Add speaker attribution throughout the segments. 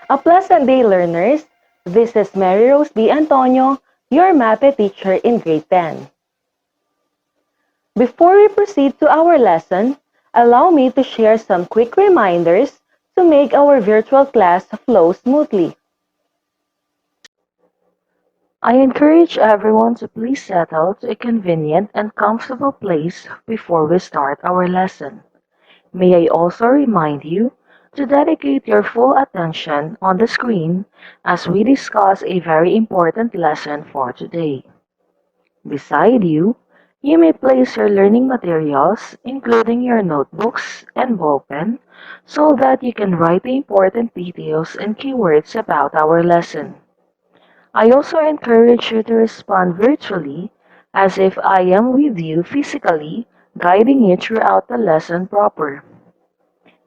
Speaker 1: A pleasant day, learners. This is Mary Rose D. Antonio, your math teacher in grade 10. Before we proceed to our lesson, allow me to share some quick reminders to make our virtual class flow smoothly. I encourage everyone to please settle to a convenient and comfortable place before we start our lesson. May I also remind you to dedicate your full attention on the screen as we discuss a very important lesson for today. Beside you, you may place your learning materials, including your notebooks and ballpen, so that you can write the important details and keywords about our lesson. I also encourage you to respond virtually as if I am with you physically, guiding you throughout the lesson proper.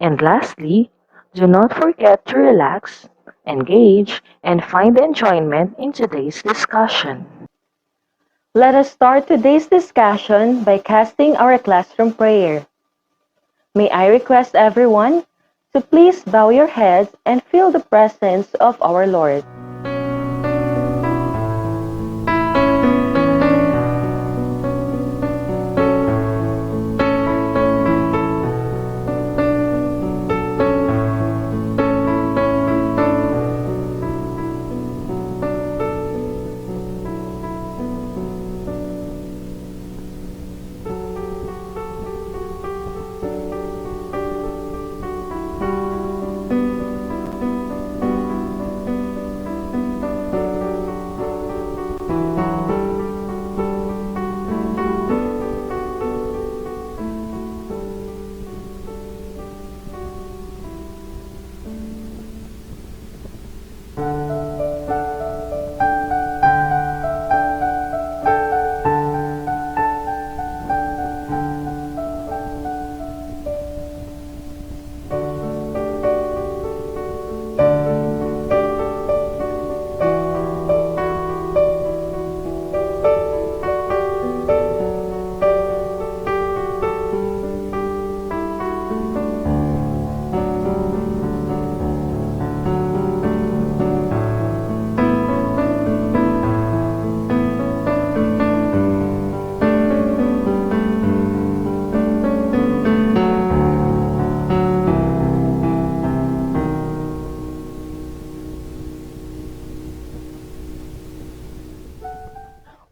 Speaker 1: And lastly, do not forget to relax, engage, and find enjoyment in today's discussion. Let us start today's discussion by casting our classroom prayer. May I request everyone to please bow your heads and feel the presence of our Lord.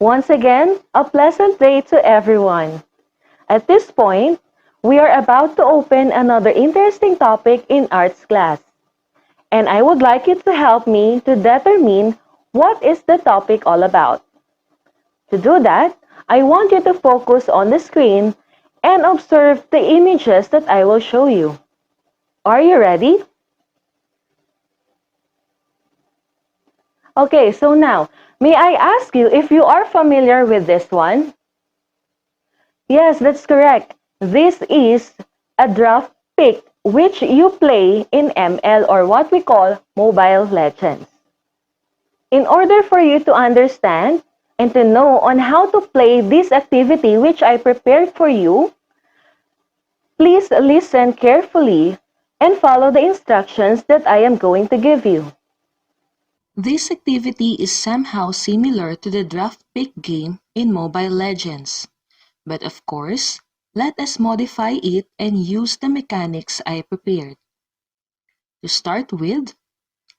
Speaker 1: Once again, a pleasant day to everyone. At this point, we are about to open another interesting topic in arts class, and I would like you to help me to determine what is the topic all about. To do that, I want you to focus on the screen and observe the images that I will show you. Are you ready? Okay, so now, may I ask you if you are familiar with this one? Yes, that's correct. This is a draft pick which you play in ML or what we call Mobile Legends. In order for you to understand and to know on how to play this activity which I prepared for you, please listen carefully and follow the instructions that I am going to give you.
Speaker 2: This activity is somehow similar to the draft pick game in Mobile Legends. But of course, let us modify it and use the mechanics I prepared. To start with,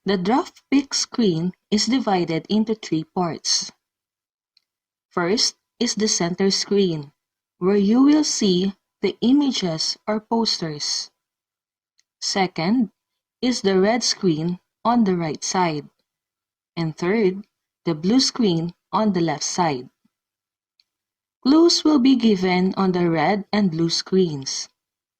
Speaker 2: the draft pick screen is divided into three parts. First is the center screen, where you will see the images or posters. Second is the red screen on the right side. And third, the blue screen on the left side. Clues will be given on the red and blue screens.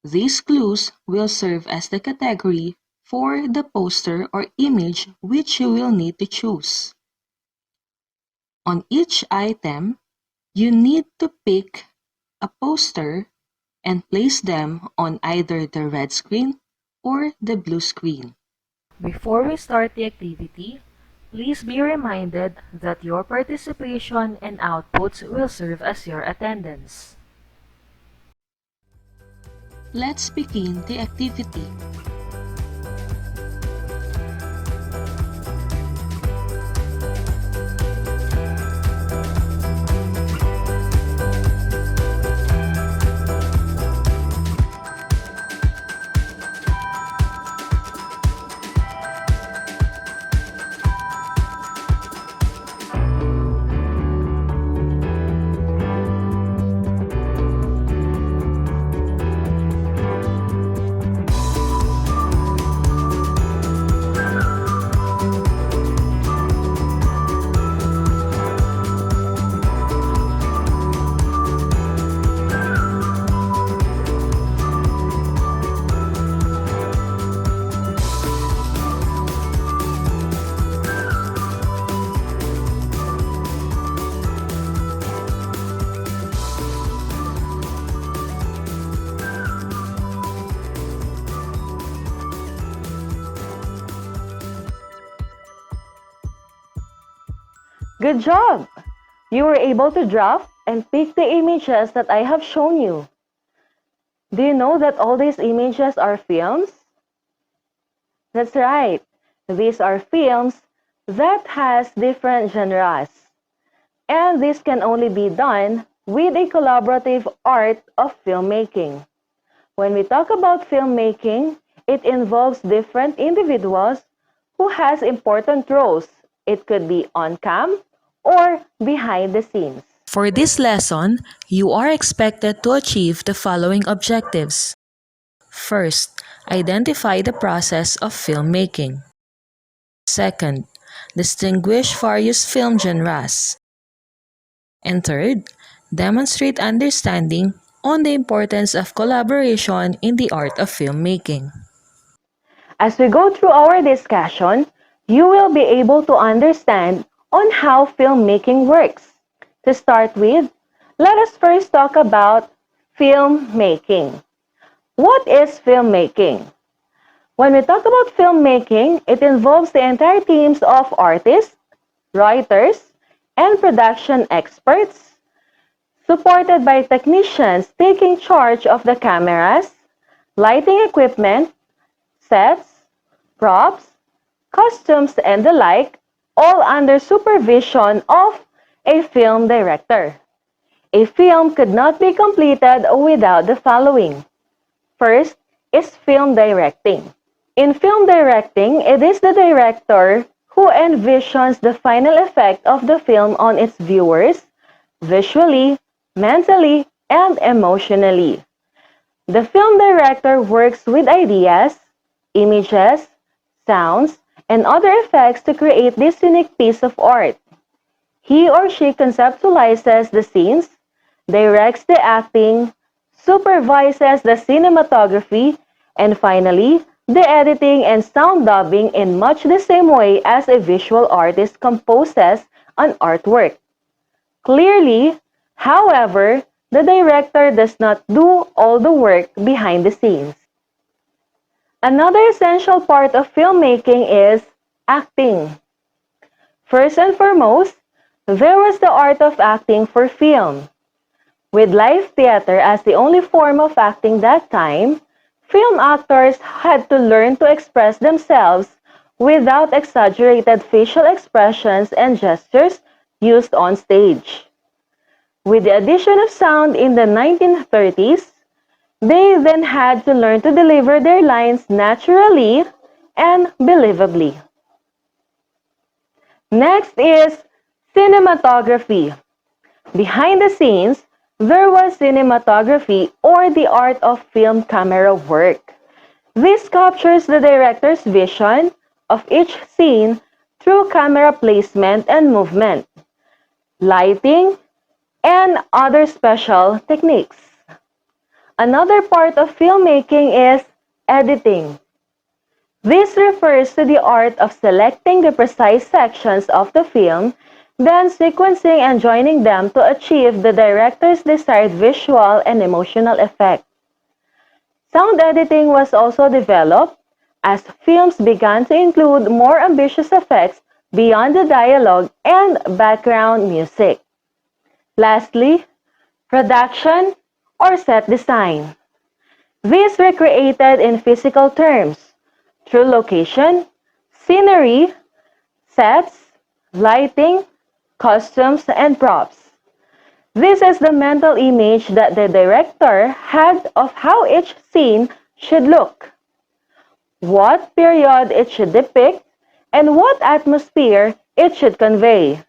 Speaker 2: These clues will serve as the category for the poster or image which you will need to choose. On each item, you need to pick a poster and place them on either the red screen or the blue screen. Before we start the activity, please be reminded that your participation and outputs will serve as your attendance. Let's begin the activity.
Speaker 1: Good job! You were able to draft and pick the images that I have shown you. Do you know that all these images are films? That's right. These are films that has different genres. And this can only be done with a collaborative art of filmmaking. When we talk about filmmaking, it involves different individuals who has important roles. It could be on cam or behind the scenes.
Speaker 2: For this lesson, you are expected to achieve the following objectives. First, identify the process of filmmaking. Second, distinguish various film genres. And third, demonstrate understanding on the importance of collaboration in the art of filmmaking.
Speaker 1: As we go through our discussion, you will be able to understand on how filmmaking works. To start with, let us first talk about filmmaking. What is filmmaking? When we talk about filmmaking, it involves the entire teams of artists, writers, and production experts, supported by technicians taking charge of the cameras, lighting equipment, sets, props, costumes, and the like, all under supervision of a film director. A film could not be completed without the following. First is film directing. In film directing, it is the director who envisions the final effect of the film on its viewers, visually, mentally, and emotionally. The film director works with ideas, images, sounds, and other effects to create this unique piece of art. He or she conceptualizes the scenes, directs the acting, supervises the cinematography, and finally, the editing and sound dubbing in much the same way as a visual artist composes an artwork. Clearly, however, the director does not do all the work behind the scenes. Another essential part of filmmaking is acting. First and foremost, there was the art of acting for film. With live theater as the only form of acting that time, film actors had to learn to express themselves without exaggerated facial expressions and gestures used on stage. With the addition of sound in the 1930s, they then had to learn to deliver their lines naturally and believably. Next is cinematography. Behind the scenes, there was cinematography or the art of film camera work. This captures the director's vision of each scene through camera placement and movement, lighting, and other special techniques. Another part of filmmaking is editing. This refers to the art of selecting the precise sections of the film, then sequencing and joining them to achieve the director's desired visual and emotional effect. Sound editing was also developed as films began to include more ambitious effects beyond the dialogue and background music. Lastly, production or set design. These were created in physical terms through location, scenery, sets, lighting, costumes, and props. This is the mental image that the director had of how each scene should look, what period it should depict, and what atmosphere it should convey.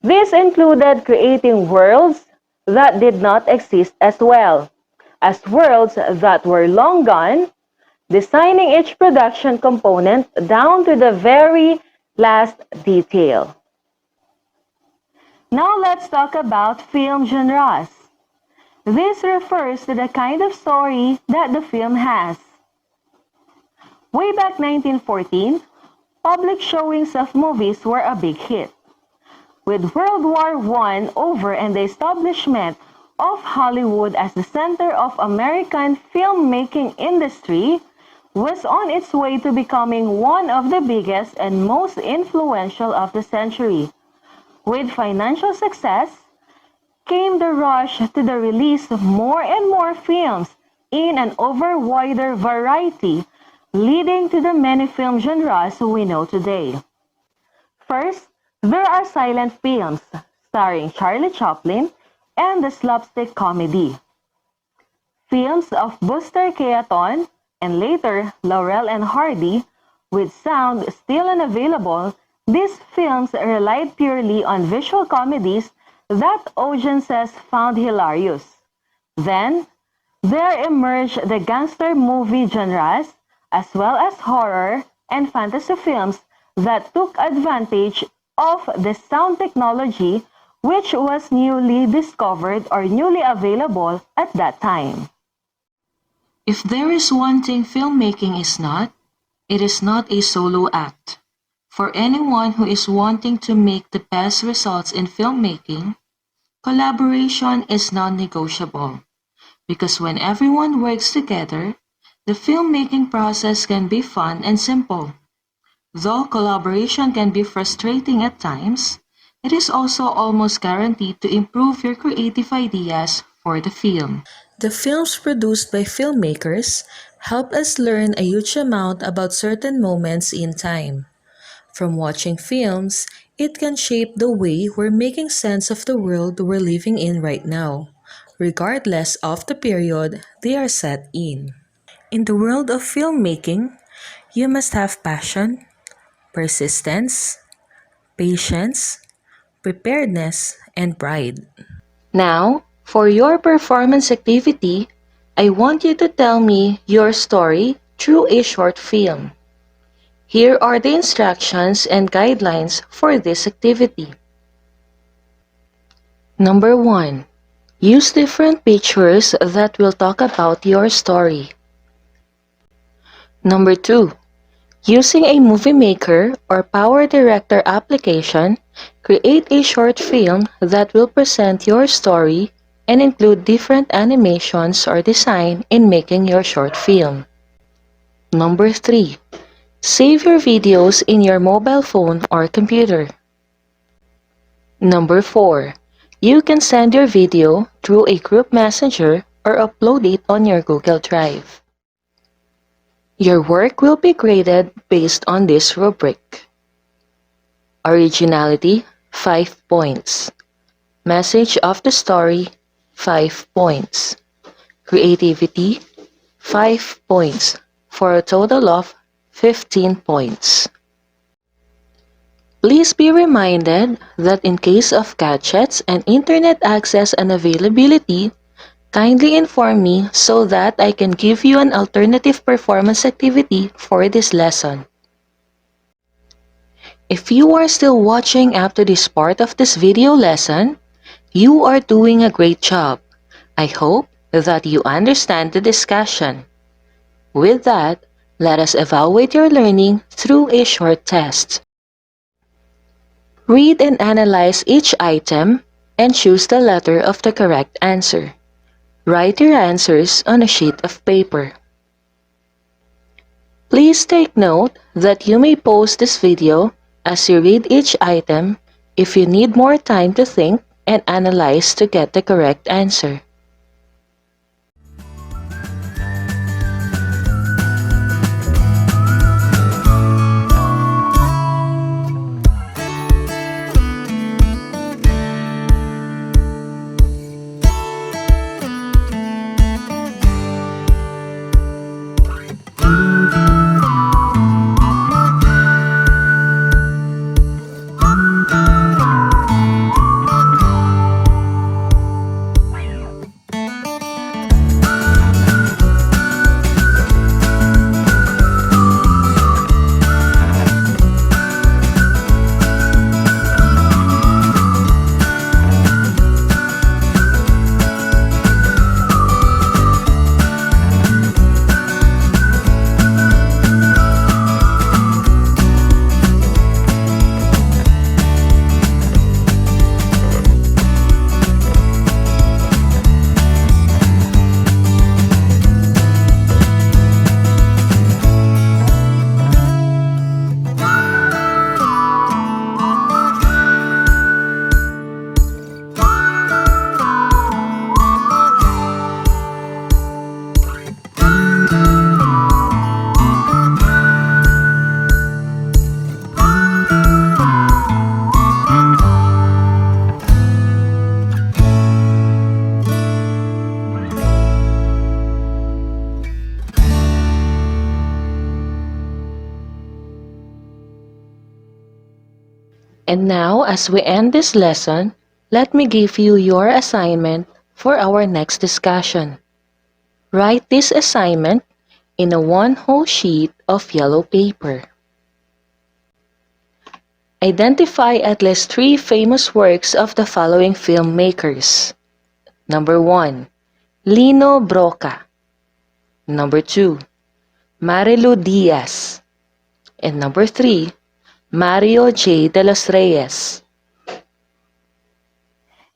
Speaker 1: This included creating worlds that did not exist as well as worlds that were long gone, designing each production component down to the very last detail. Now let's talk about film genres. This refers to the kind of story that the film has. Way back 1914, public showings of movies were a big hit. With World War I over and the establishment of Hollywood as the center of American filmmaking industry was on its way to becoming one of the biggest and most influential of the century.
Speaker 3: With financial success came the rush to the release of more and more films in an ever wider variety, leading to the many film genres we know today. First, there are silent films starring Charlie Chaplin and the slapstick comedy. Films of Buster Keaton and later Laurel and Hardy, with sound still unavailable, these films relied purely on visual comedies that audiences found hilarious. Then, there emerged the gangster movie genres, as well as horror and fantasy films that took advantage of the sound technology which was newly discovered or newly available at that time.
Speaker 2: If there is one thing filmmaking is not, it is not a solo act. For anyone who is wanting to make the best results in filmmaking, collaboration is non-negotiable. Because when everyone works together, the filmmaking process can be fun and simple. Though collaboration can be frustrating at times, it is also almost guaranteed to improve your creative ideas for the film. The films produced by filmmakers help us learn a huge amount about certain moments in time. From watching films, it can shape the way we're making sense of the world we're living in right now, regardless of the period they are set in. In the world of filmmaking, you must have passion, persistence, patience, preparedness, and pride. Now, for your performance activity, I want you to tell me your story through a short film. Here are the instructions and guidelines for this activity. Number 1. Use different pictures that will talk about your story. Number 2. Using a movie maker or power director application, create a short film that will present your story and include different animations or design in making your short film. Number 3. Save your videos in your mobile phone or computer. Number 4. You can send your video through a group messenger or upload it on your Google Drive. Your work will be graded based on this rubric. Originality, 5 points. Message of the story, 5 points. Creativity, 5 points, for a total of 15 points. Please be reminded that in case of gadgets and internet access unavailability, kindly inform me so that I can give you an alternative performance activity for this lesson. If you are still watching up to this part of this video lesson, you are doing a great job. I hope that you understand the discussion. With that, let us evaluate your learning through a short test. Read and analyze each item and choose the letter of the correct answer. Write your answers on a sheet of paper. Please take note that you may pause this video as you read each item if you need more time to think and analyze to get the correct answer. And now, as we end this lesson, let me give you your assignment for our next discussion. Write this assignment in a one whole sheet of yellow paper. Identify at least 3 famous works of the following filmmakers. Number 1, Lino Broca. Number 2, Marilu Diaz. And number 3, Mario J. de los Reyes.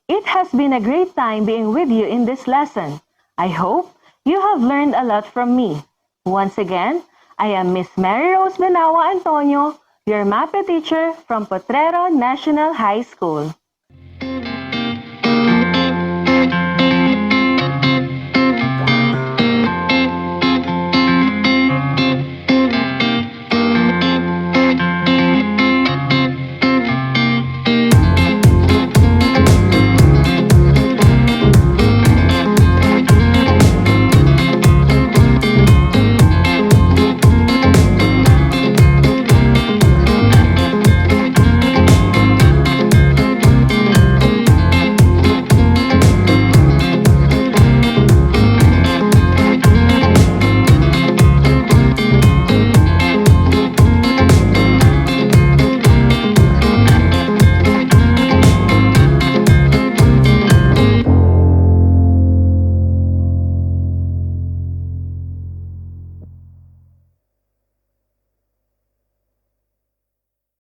Speaker 3: It has been a great time being with you in this lesson. I hope you have learned a lot from me. Once again, I am Miss Mary Rose Benawa Antonio, your MAPE teacher from Potrero National High School.